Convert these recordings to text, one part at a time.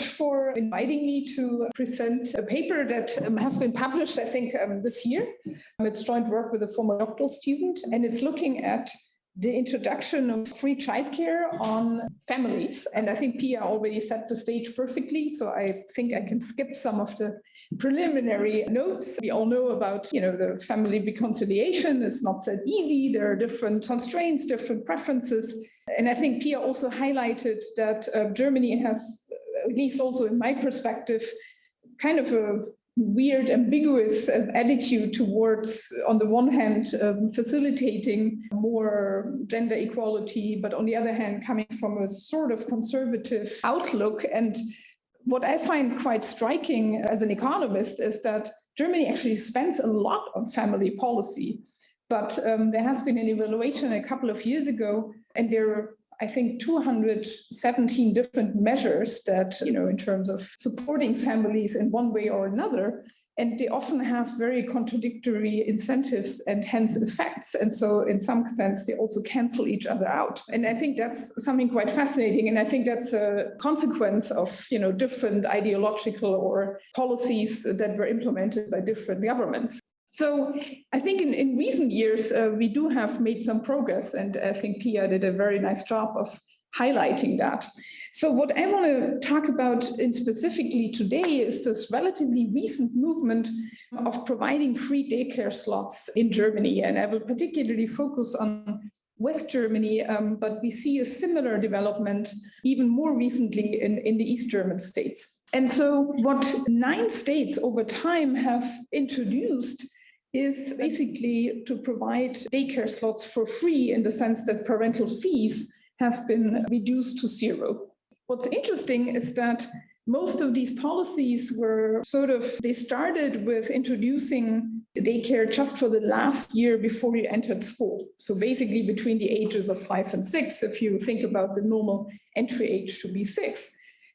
much for inviting me to present a paper that has been published, I think, this year. It's joint work with a former doctoral student, and it's looking at the introduction of free childcare on families. And I think Pia already set the stage perfectly, so I think I can skip some of the preliminary notes. We all know about, the family reconciliation is not that easy. There are different constraints, different preferences. And I think Pia also highlighted that Germany has, at least also in my perspective, kind of a weird, ambiguous attitude towards, on the one hand, facilitating more gender equality, but on the other hand, coming from a sort of conservative outlook. And what I find quite striking as an economist is that Germany actually spends a lot on family policy. But there has been an evaluation a couple of years ago, and there are, I think, 217 different measures that, in terms of supporting families in one way or another, and they often have very contradictory incentives and hence effects. And so in some sense, they also cancel each other out. And I think that's something quite fascinating. And I think that's a consequence of, different ideological or policies that were implemented by different governments. So I think in recent years, we do have made some progress, and I think Pia did a very nice job of highlighting that. So what I want to talk about specifically today is this relatively recent movement of providing free daycare slots in Germany. And I will particularly focus on West Germany, but we see a similar development even more recently in the East German states. And so what 9 states over time have introduced is basically to provide daycare slots for free, in the sense that parental fees have been reduced to 0. What's interesting is that most of these policies were they started with introducing daycare just for the last year before you entered school. So basically between the ages of 5 and 6, if you think about the normal entry age to be 6.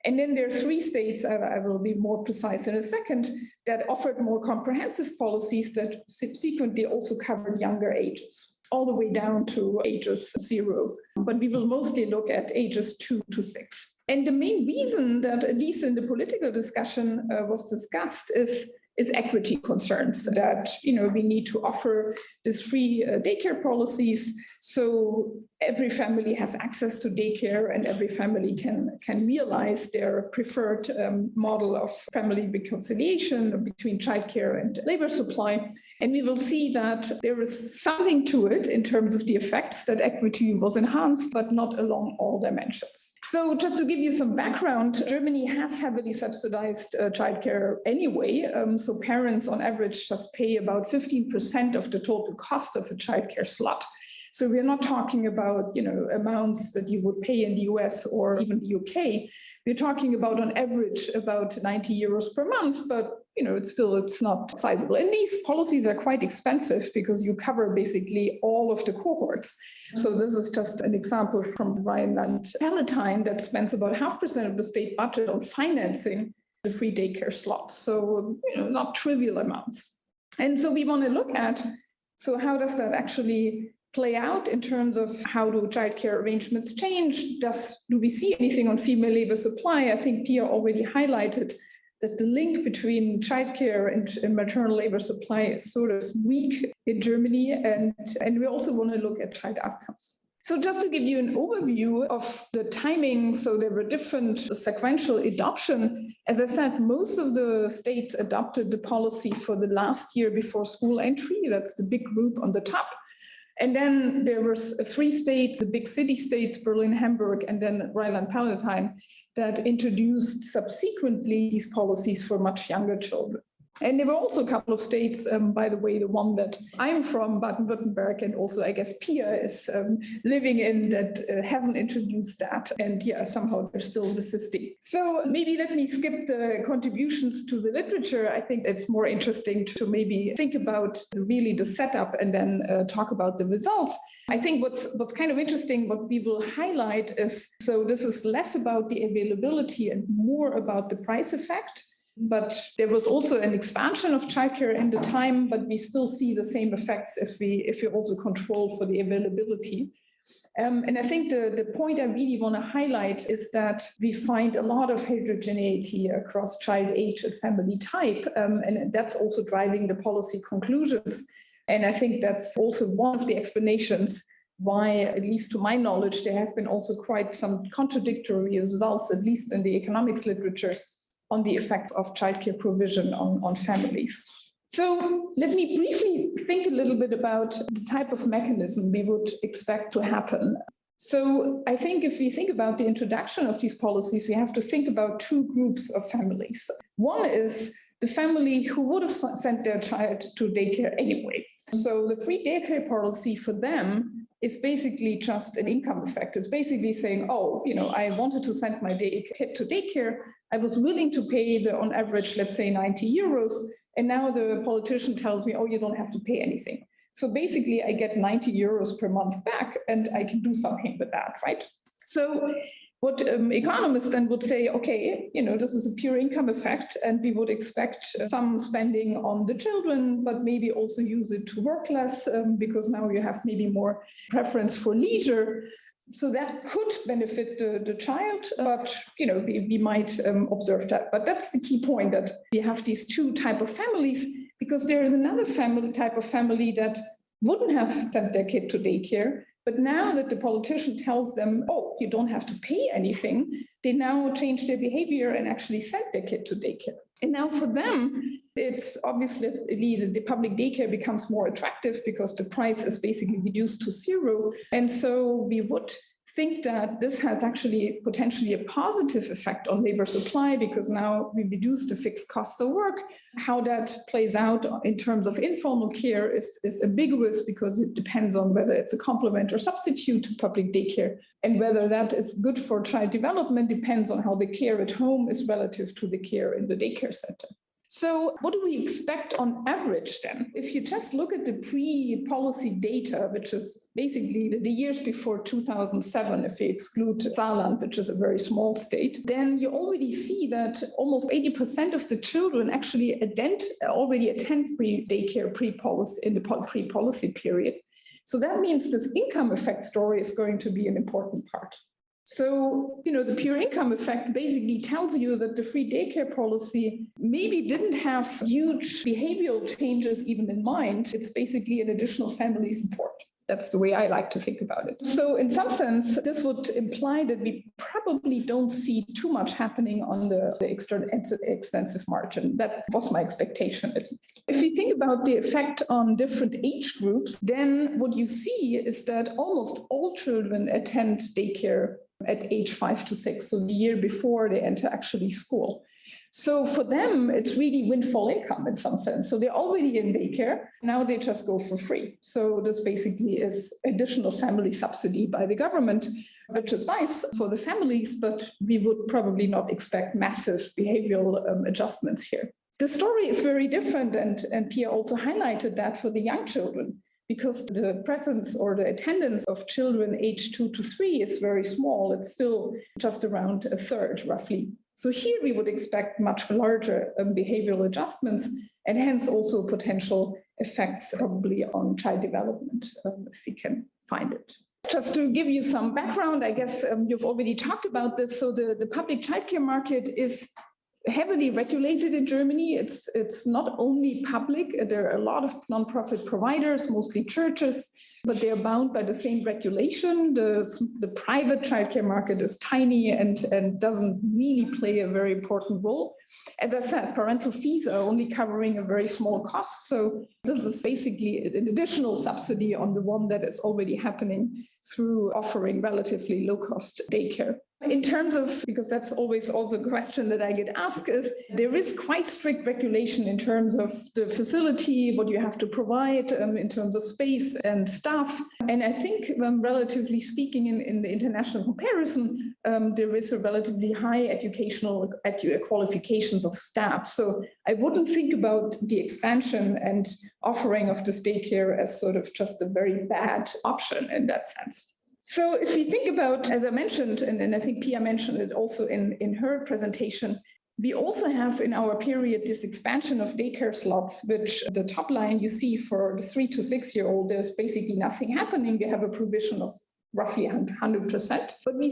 And then there are 3 states, I will be more precise in a second, that offered more comprehensive policies that subsequently also covered younger ages, all the way down to ages 0. But we will mostly look at ages 2 to 6. And the main reason that, at least in the political discussion, was discussed is equity concerns, that we need to offer these free daycare policies so every family has access to daycare and every family can realize their preferred model of family reconciliation between childcare and labor supply. And we will see that there is something to it in terms of the effects, that equity was enhanced, but not along all dimensions. So just to give you some background, Germany has heavily subsidized childcare anyway. So parents on average just pay about 15% of the total cost of a childcare slot. So we're not talking about, amounts that you would pay in the US or even the UK. We're talking about, on average, about 90 euros per month, but it's not sizable. And these policies are quite expensive because you cover basically all of the cohorts. So this is just an example from Rhineland-Palatinate that spends about 0.5% of the state budget on financing the free daycare slots. So, not trivial amounts. And so we want to look at, so how does that actually play out in terms of how do childcare arrangements change? Do we see anything on female labor supply? I think Pia already highlighted that the link between childcare and maternal labor supply is sort of weak in Germany, and we also want to look at child outcomes. So just to give you an overview of the timing, so there were different sequential adoption. As I said, most of the states adopted the policy for the last year before school entry. That's the big group on the top. And then there were 3 states, the big city states, Berlin, Hamburg, and then Rhineland-Palatinate, that introduced subsequently these policies for much younger children. And there were also a couple of states, by the way, the one that I'm from, Baden-Württemberg, and also I guess Pia is living in, that hasn't introduced that. And somehow they're still resisting. So maybe let me skip the contributions to the literature. I think it's more interesting to maybe think about the setup and then talk about the results. I think what's kind of interesting, what we will highlight is, so this is less about the availability and more about the price effect. But there was also an expansion of childcare in the time, but we still see the same effects if we also control for the availability. And I think the point I really want to highlight is that we find a lot of heterogeneity across child age and family type, and that's also driving the policy conclusions. And I think that's also one of the explanations why, at least to my knowledge, there have been also quite some contradictory results, at least in the economics literature, on the effects of childcare provision on families. So let me briefly think a little bit about the type of mechanism we would expect to happen. So I think if we think about the introduction of these policies, we have to think about two groups of families. One is the family who would have sent their child to daycare anyway. So the free daycare policy for them is basically just an income effect. It's basically saying, oh, I wanted to send my kid to daycare. I was willing to pay on average, let's say 90 euros. And now the politician tells me, oh, you don't have to pay anything. So basically, I get 90 euros per month back, and I can do something with that, right? So what economists then would say, okay, this is a pure income effect, and we would expect some spending on the children, but maybe also use it to work less, because now you have maybe more preference for leisure. So that could benefit the child, but we might observe that. But that's the key point, that we have these two types of families, because there is another type of family that wouldn't have sent their kid to daycare. But now that the politician tells them, oh, you don't have to pay anything, they now change their behavior and actually send their kid to daycare. And now for them, it's obviously the public daycare becomes more attractive because the price is basically reduced to zero. And so we would think that this has actually potentially a positive effect on labor supply, because now we reduce the fixed costs of work. How that plays out in terms of informal care is ambiguous, because it depends on whether it's a complement or substitute to public daycare. And whether that is good for child development depends on how the care at home is relative to the care in the daycare center. So what do we expect on average then? If you just look at the pre-policy data, which is basically the years before 2007, if we exclude Saarland, which is a very small state, then you already see that almost 80% of the children actually already attend pre-daycare pre-policy in the pre-policy period. So that means this income effect story is going to be an important part. So, the pure income effect basically tells you that the free daycare policy maybe didn't have huge behavioral changes even in mind. It's basically an additional family support. That's the way I like to think about it. So in some sense, this would imply that we probably don't see too much happening on the extensive margin. That was my expectation, at least. If we think about the effect on different age groups, then what you see is that almost all children attend daycare at age 5 to 6, so the year before they enter actually school. So for them, it's really windfall income in some sense. So they're already in daycare. Now they just go for free. So this basically is additional family subsidy by the government, which is nice for the families, but we would probably not expect massive behavioral adjustments here. The story is very different, and Pia also highlighted that for the young children, because the presence or the attendance of children aged 2 to 3 is very small. It's still just around a third, roughly. So here we would expect much larger behavioral adjustments, and hence also potential effects probably on child development, if we can find it. Just to give you some background, I guess you've already talked about this. So the public childcare market is heavily regulated in Germany. It's not only public. There are a lot of nonprofit providers, mostly churches, but they are bound by the same regulation. The private childcare market is tiny and doesn't really play a very important role. As I said, parental fees are only covering a very small cost. So this is basically an additional subsidy on the one that is already happening through offering relatively low-cost daycare. In terms of, because that's always also a question that I get asked, is there is quite strict regulation in terms of the facility, what you have to provide in terms of space and staff. And I think relatively speaking in the international comparison, there is a relatively high educational qualifications of staff. So I wouldn't think about the expansion and offering of this daycare as sort of just a very bad option in that sense. So if we think about, as I mentioned, and I think Pia mentioned it also in her presentation, we also have in our period this expansion of daycare slots, which the top line you see for the 3 to 6 year old, there's basically nothing happening. We have a provision of roughly 100%. But we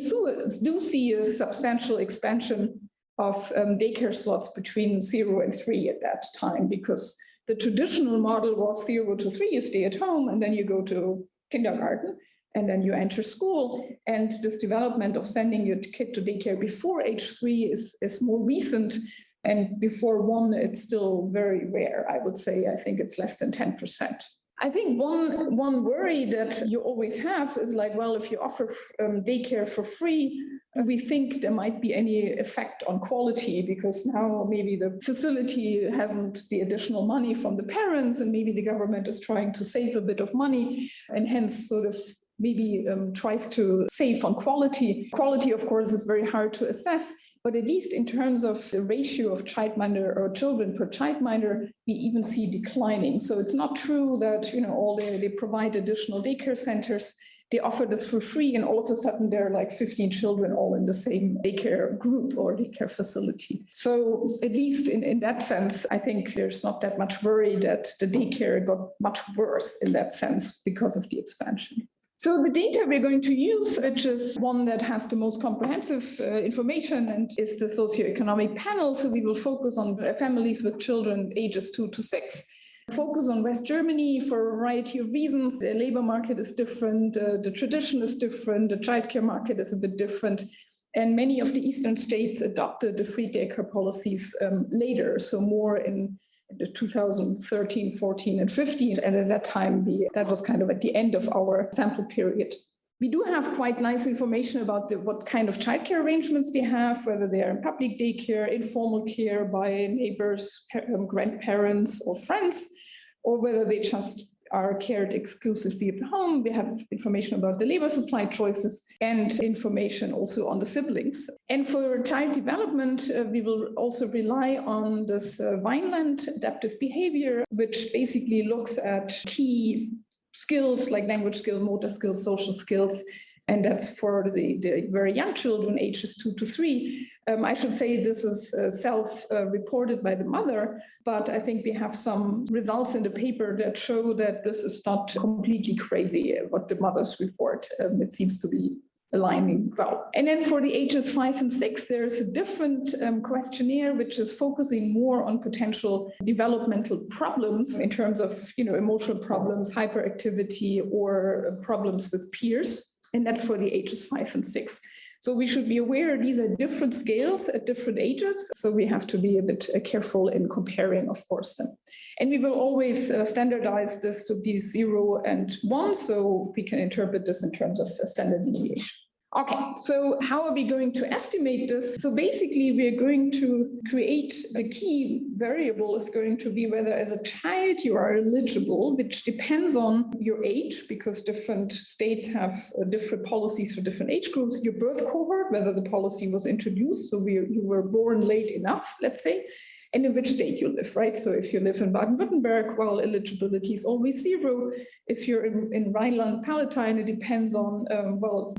do see a substantial expansion of daycare slots between 0 and 3 at that time, because the traditional model was 0 to 3, you stay at home, and then you go to kindergarten, and then you enter school. And this development of sending your kid to daycare before age 3 is more recent. And before 1, it's still very rare, I would say. I think it's less than 10%. I think one worry that you always have is like, well, if you offer daycare for free, we think there might be any effect on quality, because now maybe the facility hasn't the additional money from the parents, and maybe the government is trying to save a bit of money, and hence sort of maybe tries to save on quality. Quality, of course, is very hard to assess. But at least in terms of the ratio of childminder or children per childminder, we even see declining. So it's not true that, all they provide additional daycare centers, they offer this for free, and all of a sudden there are like 15 children all in the same daycare group or daycare facility. So at least in that sense, I think there's not that much worry that the daycare got much worse in that sense because of the expansion. So the data we're going to use, which is one that has the most comprehensive information, and is the socioeconomic panel. So we will focus on families with children ages 2 to 6. Focus on West Germany for a variety of reasons. The labor market is different, the tradition is different, the childcare market is a bit different. And many of the eastern states adopted the free daycare policies later, so more in the 2013, 14, and 15. And at that time, that was kind of at the end of our sample period. We do have quite nice information about what kind of childcare arrangements they have, whether they are in public daycare, informal care by neighbors, grandparents, or friends, or whether they just are cared exclusively at home. We have information about the labor supply choices and information also on the siblings. And for child development, we will also rely on this Vineland adaptive behavior, which basically looks at key skills like language skills, motor skills, social skills. And that's for the very young children, ages 2 to 3. I should say this is self-reported by the mother, but I think we have some results in the paper that show that this is not completely crazy, what the mothers report. It seems to be aligning well. And then for the ages 5 and 6, there's a different questionnaire, which is focusing more on potential developmental problems in terms of emotional problems, hyperactivity, or problems with peers. And that's for the ages 5 and 6. So we should be aware these are different scales at different ages. So we have to be a bit careful in comparing, of course, them. And we will always standardize this to be 0 and 1, so we can interpret this in terms of standard deviation. Okay, so how are we going to estimate this? So basically, we are going to create the key variable is going to be whether as a child you are eligible, which depends on your age, because different states have different policies for different age groups, your birth cohort, whether the policy was introduced, so you were born late enough, let's say, and in which state you live, right? So if you live in Baden-Württemberg, well, eligibility is always 0. If you're in Rhineland-Palatinate, it depends on,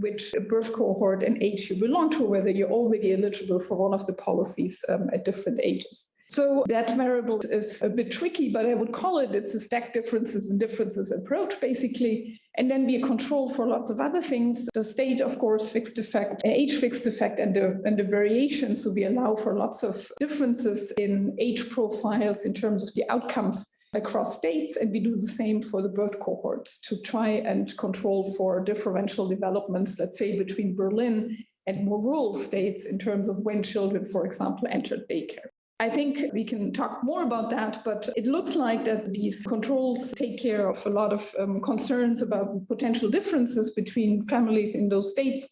which birth cohort and age you belong to, whether you're already eligible for one of the policies at different ages. So that variable is a bit tricky, but I would call it's a stack differences and differences approach, basically, and then be a control for lots of other things. The state, of course, fixed effect, age fixed effect, and the variation. So we allow for lots of differences in age profiles in terms of the outcomes across states. And we do the same for the birth cohorts to try and control for differential developments, let's say, between Berlin and more rural states in terms of when children, for example, entered daycare. I think we can talk more about that, but it looks like that these controls take care of a lot of concerns about potential differences between families in those states.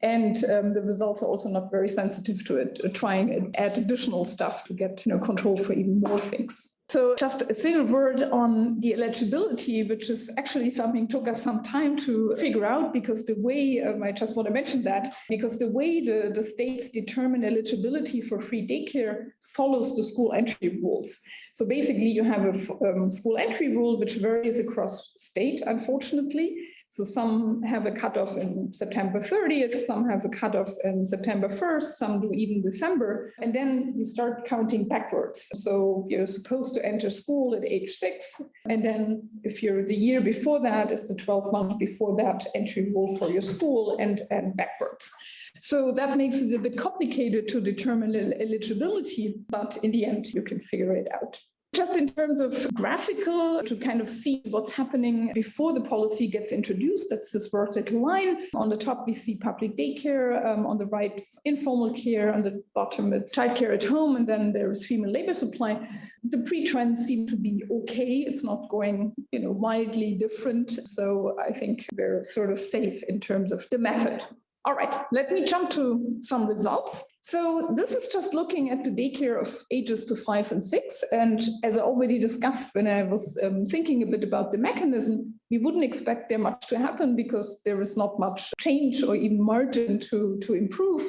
And the results are also not very sensitive to it, trying and add additional stuff to get control for even more things. So just a single word on the eligibility, which is actually something took us some time to figure out, because the way, I just want to mention that, because the way the states determine eligibility for free daycare follows the school entry rules. So basically you have a school entry rule which varies across state, unfortunately. So some have a cutoff in September 30th, some have a cutoff in September 1st, some do even December. And then you start counting backwards. So you're supposed to enter school at age 6. And then if you're the year before that is the 12 months before that entry rule for your school and backwards. So that makes it a bit complicated to determine eligibility, but in the end, you can figure it out. Just in terms of graphical, to kind of see what's happening before the policy gets introduced, that's this vertical line. On the top, we see public daycare, on the right, informal care, on the bottom, it's childcare at home, and then there's female labor supply. The pre-trends seem to be okay. It's not going, wildly different. So I think we're sort of safe in terms of the method. All right, let me jump to some results. So this is just looking at the daycare of ages to 5 and 6. And as I already discussed when I was thinking a bit about the mechanism, we wouldn't expect there much to happen because there is not much change or even margin to improve.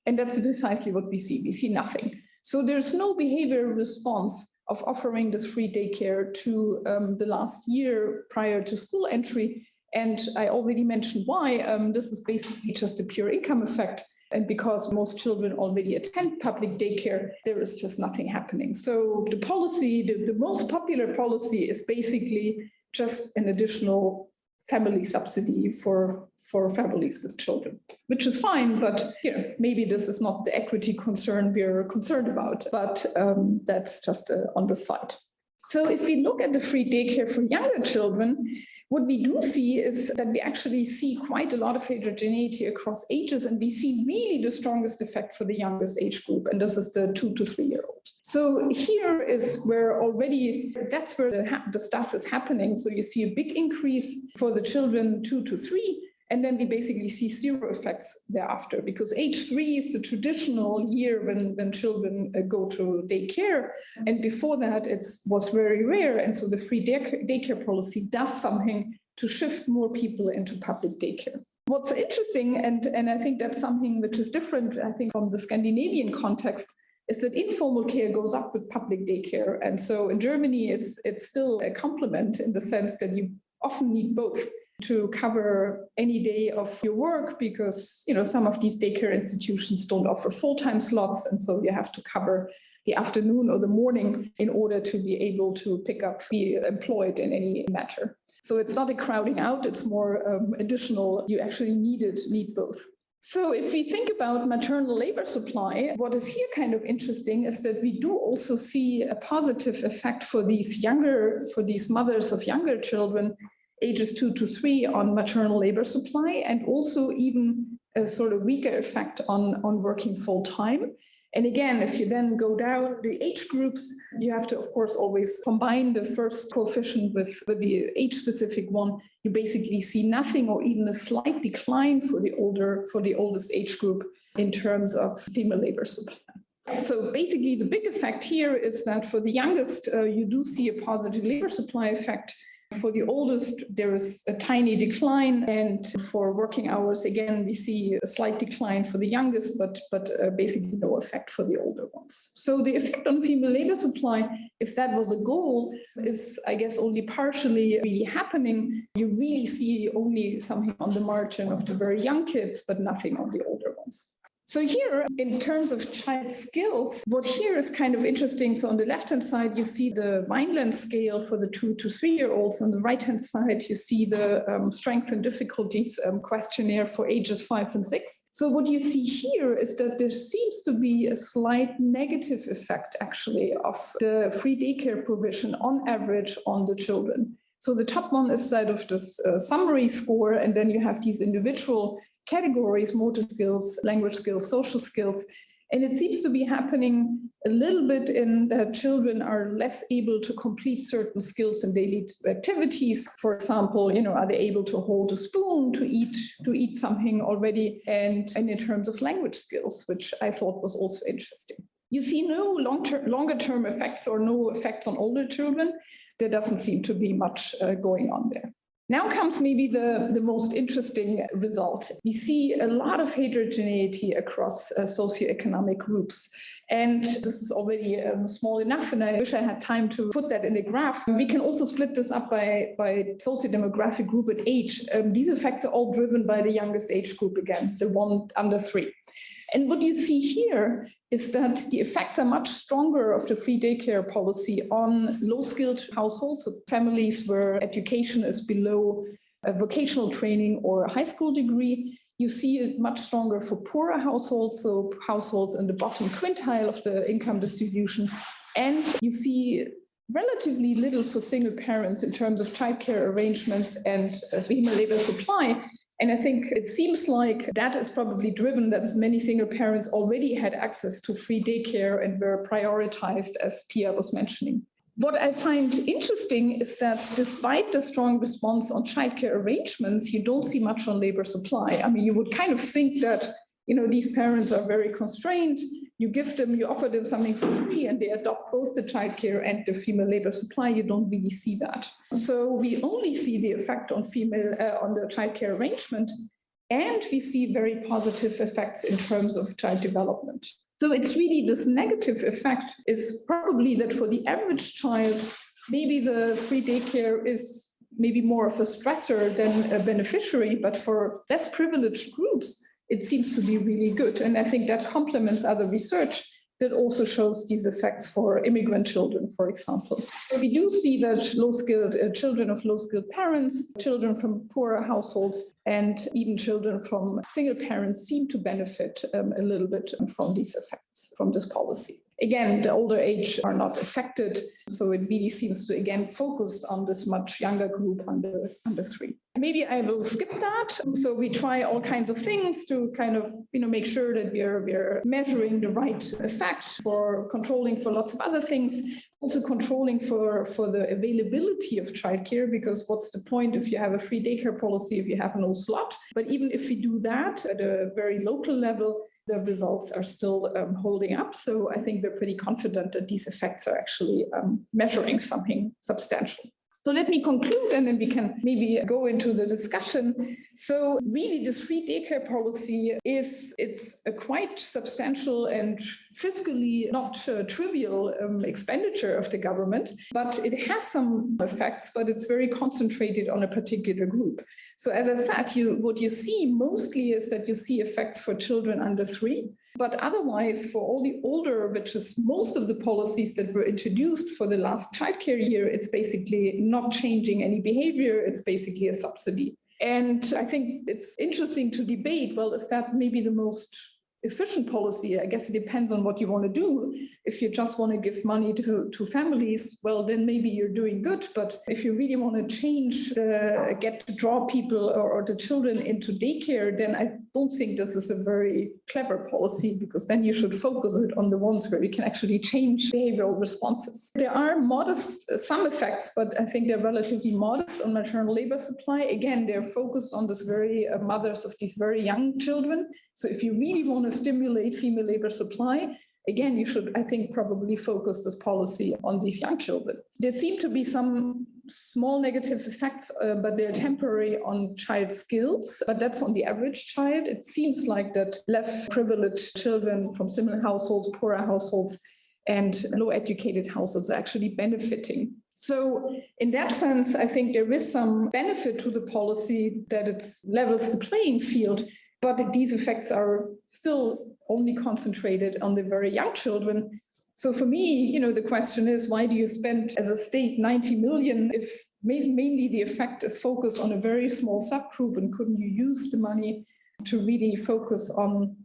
And that's precisely what we see. We see nothing. So there's no behavioral response of offering this free daycare to the last year prior to school entry. And I already mentioned why. This is basically just a pure income effect. And because most children already attend public daycare, there is just nothing happening. So the policy, the most popular policy is basically just an additional family subsidy for families with children, which is fine, but maybe this is not the equity concern we're concerned about, but that's just on the side. So if we look at the free daycare for younger children, what we do see is that we actually see quite a lot of heterogeneity across ages, and we see really the strongest effect for the youngest age group, and this is the 2 to 3 year old. So here is where already, that's where the stuff is happening. So you see a big increase for the children 2 to 3, and then we basically see zero effects thereafter, because age 3 is the traditional year when children go to daycare. And before that, it was very rare. And so the free daycare policy does something to shift more people into public daycare. What's interesting, and I think that's something which is different, I think, from the Scandinavian context, is that informal care goes up with public daycare. And so in Germany, it's still a complement in the sense that you often need both to cover any day of your work, because some of these daycare institutions don't offer full-time slots, and so you have to cover the afternoon or the morning in order to be able to be employed in any matter. So it's not a crowding out, it's more additional. You actually need both. So if we think about maternal labor supply, what is here kind of interesting is that we do also see a positive effect for these mothers of younger children, ages 2 to 3, on maternal labor supply, and also even a sort of weaker effect on working full time. And again, if you then go down the age groups, you have to, of course, always combine the first coefficient with the age-specific one. You basically see nothing or even a slight decline for the oldest age group in terms of female labor supply. So basically, the big effect here is that for the youngest, you do see a positive labor supply effect. For the oldest, there is a tiny decline, and for working hours, again, we see a slight decline for the youngest, but basically no effect for the older ones. So the effect on female labor supply, if that was the goal, is, I guess, only partially really happening. You really see only something on the margin of the very young kids, but nothing on the older ones. So here, in terms of child skills, what here is kind of interesting. So on the left-hand side, you see the Vineland scale for the 2 to 3 year olds. On the right-hand side, you see the strength and difficulties questionnaire for ages 5 and 6. So what you see here is that there seems to be a slight negative effect, actually, of the free daycare provision on average on the children. So the top one is that of this summary score, and then you have these individual categories: motor skills, language skills, social skills. And it seems to be happening a little bit in that children are less able to complete certain skills in daily activities. For example, are they able to hold a spoon to eat something already? And in terms of language skills, which I thought was also interesting. You see no longer term effects or no effects on older children. There doesn't seem to be much going on there. Now comes maybe the most interesting result. We see a lot of heterogeneity across socioeconomic groups. And this is already small enough, and I wish I had time to put that in a graph. We can also split this up by sociodemographic group and age. These effects are all driven by the youngest age group again, the one under 3. And what you see here is that the effects are much stronger of the free daycare policy on low-skilled households, so families where education is below a vocational training or a high school degree. You see it much stronger for poorer households, so households in the bottom quintile of the income distribution. And you see relatively little for single parents in terms of childcare arrangements and female labor supply. And I think it seems like that is probably driven that many single parents already had access to free daycare and were prioritized, as Pia was mentioning. What I find interesting is that despite the strong response on childcare arrangements, you don't see much on labor supply. I mean, you would kind of think that, these parents are very constrained. You offer them something for free, and they adopt both the childcare and the female labor supply. You don't really see that. So we only see the effect on on the childcare arrangement, and we see very positive effects in terms of child development. So it's really this negative effect is probably that for the average child, maybe the free daycare is maybe more of a stressor than a beneficiary, but for less privileged groups, it seems to be really good. And I think that complements other research that also shows these effects for immigrant children, for example. So we do see that low-skilled children of low-skilled parents, children from poorer households, and even children from single parents seem to benefit a little bit from these effects, from this policy. Again, the older age are not affected, so it really seems to, again, focus on this much younger group under 3. Maybe I will skip that. So we try all kinds of things to kind of, make sure that we're measuring the right effect for controlling for lots of other things, also controlling for the availability of childcare, because what's the point if you have a free daycare policy if you have no slot? But even if we do that at a very local level, the results are still holding up. So I think we're pretty confident that these effects are actually measuring something substantial. So let me conclude, and then we can maybe go into the discussion. So really, this free daycare policy it's a quite substantial and fiscally not trivial expenditure of the government, but it has some effects, but it's very concentrated on a particular group. So as I said, what you see mostly is that you see effects for children under 3. But otherwise, for all the older, which is most of the policies that were introduced for the last childcare year, it's basically not changing any behavior. It's basically a subsidy. And I think it's interesting to debate, well, is that maybe the most efficient policy? I guess it depends on what you want to do. If you just want to give money to families, well, then maybe you're doing good. But if you really want to draw people or the children into daycare, then I don't think this is a very clever policy, because then you should focus it on the ones where you can actually change behavioral responses. There are some effects, but I think they're relatively modest on maternal labor supply. Again, they're focused on this very mothers of these very young children. So if you really want to stimulate female labor supply, again, you should, I think, probably focus this policy on these young children. There seem to be some small negative effects, but they're temporary on child skills, but that's on the average child. It seems like that less privileged children from similar households, poorer households, and low-educated households are actually benefiting. So in that sense, I think there is some benefit to the policy that it levels the playing field, but these effects are still only concentrated on the very young children. So for me, the question is, why do you spend as a state 90 million if mainly the effect is focused on a very small subgroup, and couldn't you use the money to really focus on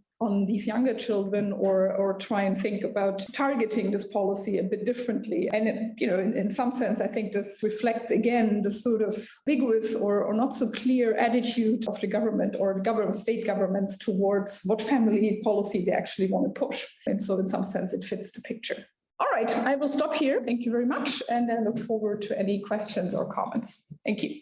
these younger children, or try and think about targeting this policy a bit differently? And in some sense, I think this reflects again the sort of ambiguous or not so clear attitude of the government or state governments towards what family policy they actually want to push. And so in some sense, it fits the picture. All right, I will stop here. Thank you very much. And I look forward to any questions or comments. Thank you.